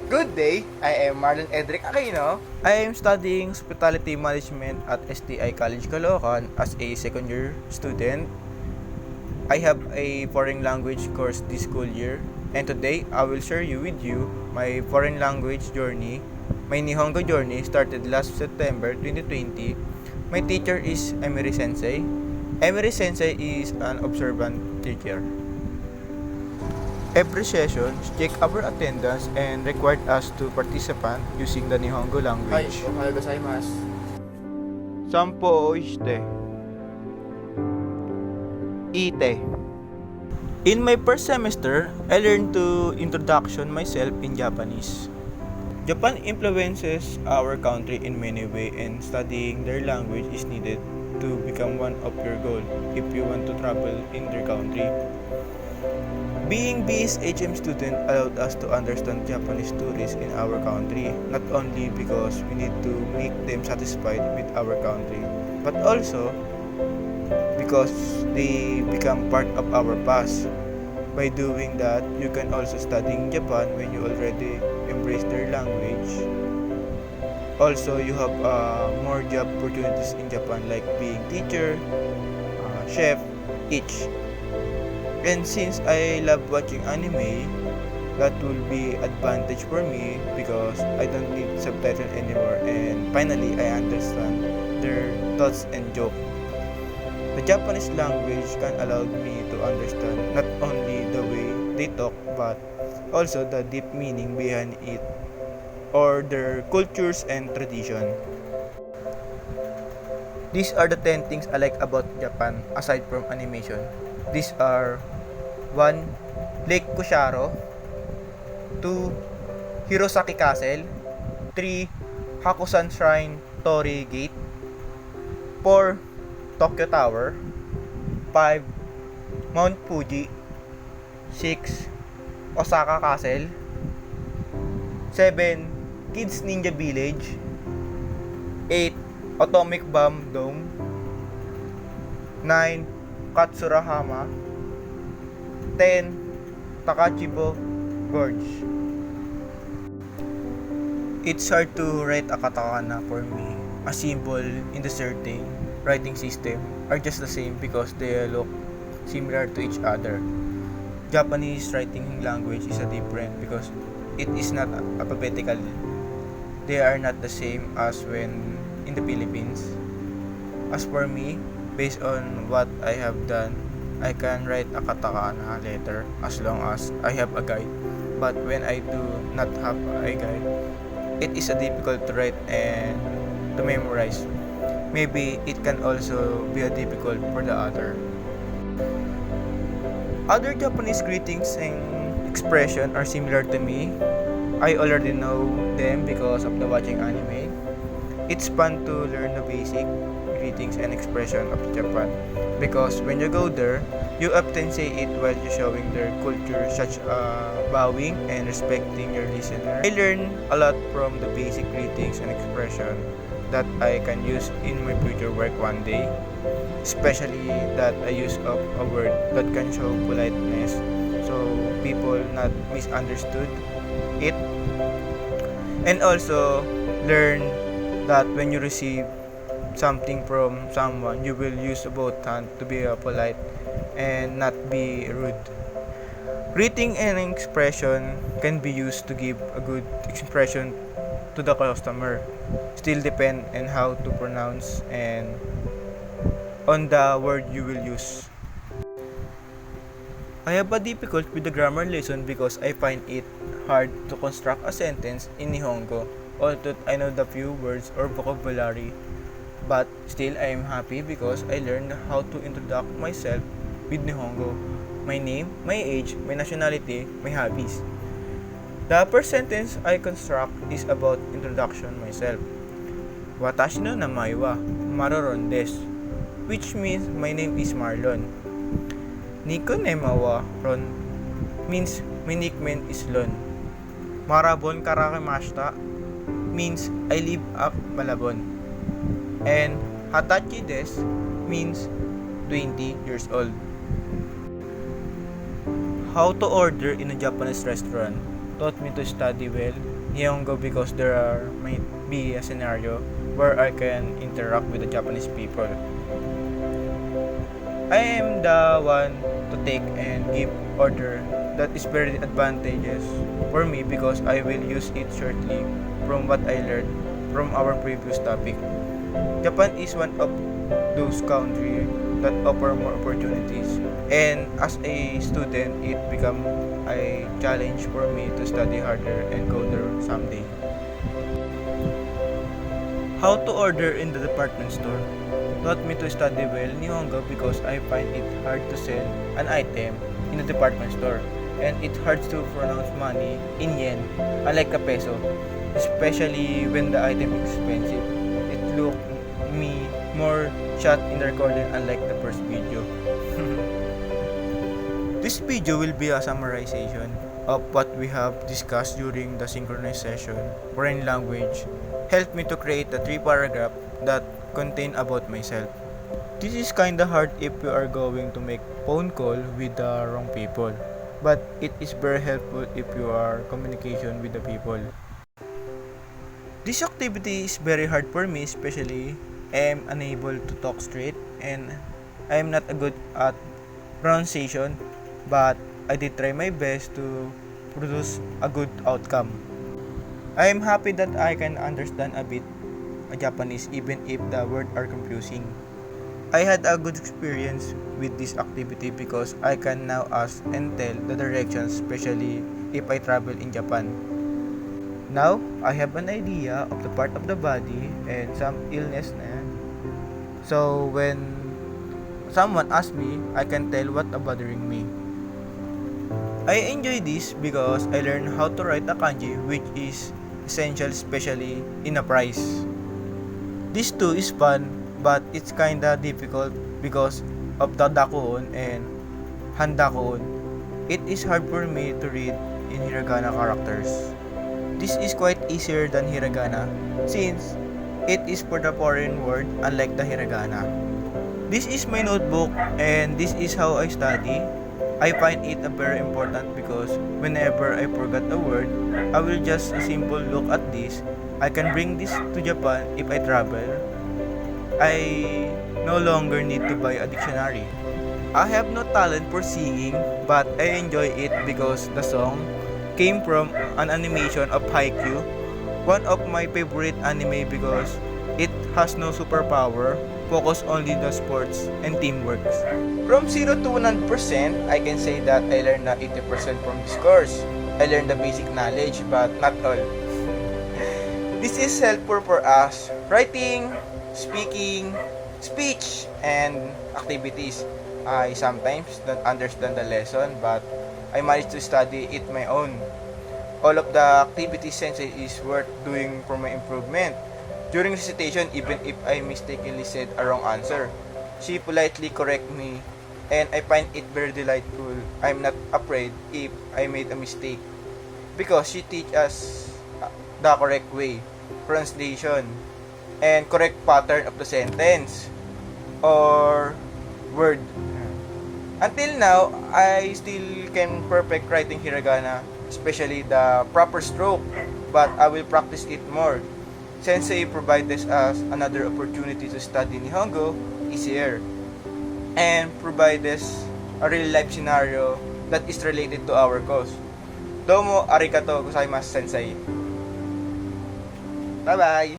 Good day, I am Marlon Edric Aquino. I am studying Hospitality Management at STI College Caloocan as a second year student. I have a foreign language course this school year, and today I will share with you my foreign language journey. My Nihongo journey started last September 2020. My teacher is Emery Sensei. Emery Sensei is an observant teacher. Every session, check our attendance and required us to participate using the Nihongo language. Ohayou gozaimasu. Sampo oishite. Ite. In my first semester, I learned to introduction myself in Japanese. Japan influences our country in many ways, and studying their language is needed to become one of your goals if you want to travel in their country. Being BSHM student allowed us to understand Japanese tourists in our country, not only because we need to make them satisfied with our country, but also because they become part of our past. By doing that, you can also study in Japan when you already embrace their language. Also, you have more job opportunities in Japan like being teacher, chef, each. And since I love watching anime, that will be advantage for me because I don't need subtitle anymore, and finally I understand their thoughts and joke. The Japanese language can allow me to understand not only the way they talk but also the deep meaning behind it or their cultures and tradition. These are the 10 things I like about Japan aside from animation. These are 1. Lake Kusharo, 2. Hirosaki Castle, 3. Hakusan Shrine Torii Gate, 4. Tokyo Tower, 5. Mount Fuji, 6. Osaka Castle, 7. Kids Ninja Village, 8. Atomic Bomb Dome, 9. Katsurahama, 10. Takachibo Gorge. It's hard to write a katakana for me. A symbol in the certain writing system are just the same because they look similar to each other. Japanese writing language is a different because it is not alphabetical. They are not the same as when in the Philippines. As for me, based on what I have done, I can write a katakana letter as long as I have a guide. But when I do not have a guide, it is difficult to write and to memorize. Maybe it can also be difficult for the other. Other Japanese greetings and expression are similar to me. I already know them because of the watching anime. It's fun to learn the basic greetings and expression of Japan because when you go there, you often say it while you're showing their culture such bowing and respecting your listener. I learn a lot from the basic greetings and expression that I can use in my future work one day, especially that I use of a word that can show politeness so people not misunderstood it, and also learn that when you receive something from someone, you will use both hands to be polite and not be rude. Greeting and expression can be used to give a good expression to the customer. Still depend on how to pronounce and on the word you will use. I have a difficult with the grammar lesson because I find it hard to construct a sentence in Nihongo, although I know the few words or vocabulary. But still I am happy because I learned how to introduce myself with Nihongo. My name, my age, my nationality, my hobbies. The first sentence I construct is about introduction myself. Watashi no namae wa Maroron desu, which means my name is Marlon. Nickname wa Ron means my nickname is Lon. Marabon karakimashita means I live at Malabon. And Hatachi desu means 20 years old. How to order in a Japanese restaurant. taught me to study well Nihongo because might be a scenario where I can interact with the Japanese people. I am the one to take and give order that is very advantageous for me because I will use it shortly from what I learned from our previous topic. Japan is one of those countries that offer more opportunities, and as a student it become a challenge for me to study harder and go there someday. How to order in the department store taught me to study well Nihongo because I find it hard to sell an item in a department store, and it hard to pronounce money in yen unlike a peso, especially when the item is expensive. It look me more shot in the recording unlike the first video. This video will be a summarization of what we have discussed during the synchronized session. Foreign language helped me to create a 3 paragraph that contain about myself. This is kinda hard if you are going to make phone call with the wrong people, but it is very helpful if you are communication with the people. This activity is very hard for me, especially I am unable to talk straight and I am not a good at pronunciation, but I did try my best to produce a good outcome. I am happy that I can understand a bit Japanese even if the words are confusing. I had a good experience with this activity because I can now ask and tell the directions, especially if I travel in Japan. Now, I have an idea of the part of the body and some illness na yan. So, when someone asks me, I can tell what are bothering me. I enjoy this because I learned how to write a kanji, which is essential especially in a prize. This too is fun, but it's kinda difficult because of the dakuon and handakuon. It is hard for me to read in hiragana characters. This is quite easier than hiragana since it is for the foreign word unlike the hiragana. This is my notebook and this is how I study. I find it very important because whenever I forgot a word, I will just a simple look at this. I can bring this to Japan if I travel. I no longer need to buy a dictionary. I have no talent for singing, but I enjoy it because the song came from an animation of Haikyuu, one of my favorite anime because it has no superpower, focus only the sports and teamwork. From 0 to 100%, I can say that I learned na 80% from this course. I learned the basic knowledge, but not all. This is helpful for us writing, speaking, speech, and activities. I sometimes don't understand the lesson, but I managed to study it my own. All of the activities sensei is worth doing for my improvement. During recitation, even if I mistakenly said a wrong answer, she politely correct me, and I find it very delightful. I'm not afraid if I made a mistake because she teach us the correct way, translation, and correct pattern of the sentence or word. Until now, I still can perfect writing hiragana, especially the proper stroke, but I will practice it more. Sensei provides us another opportunity to study Nihongo easier and provides a real life scenario that is related to our course. Domo arigato gozaimasu, sensei. Bye bye.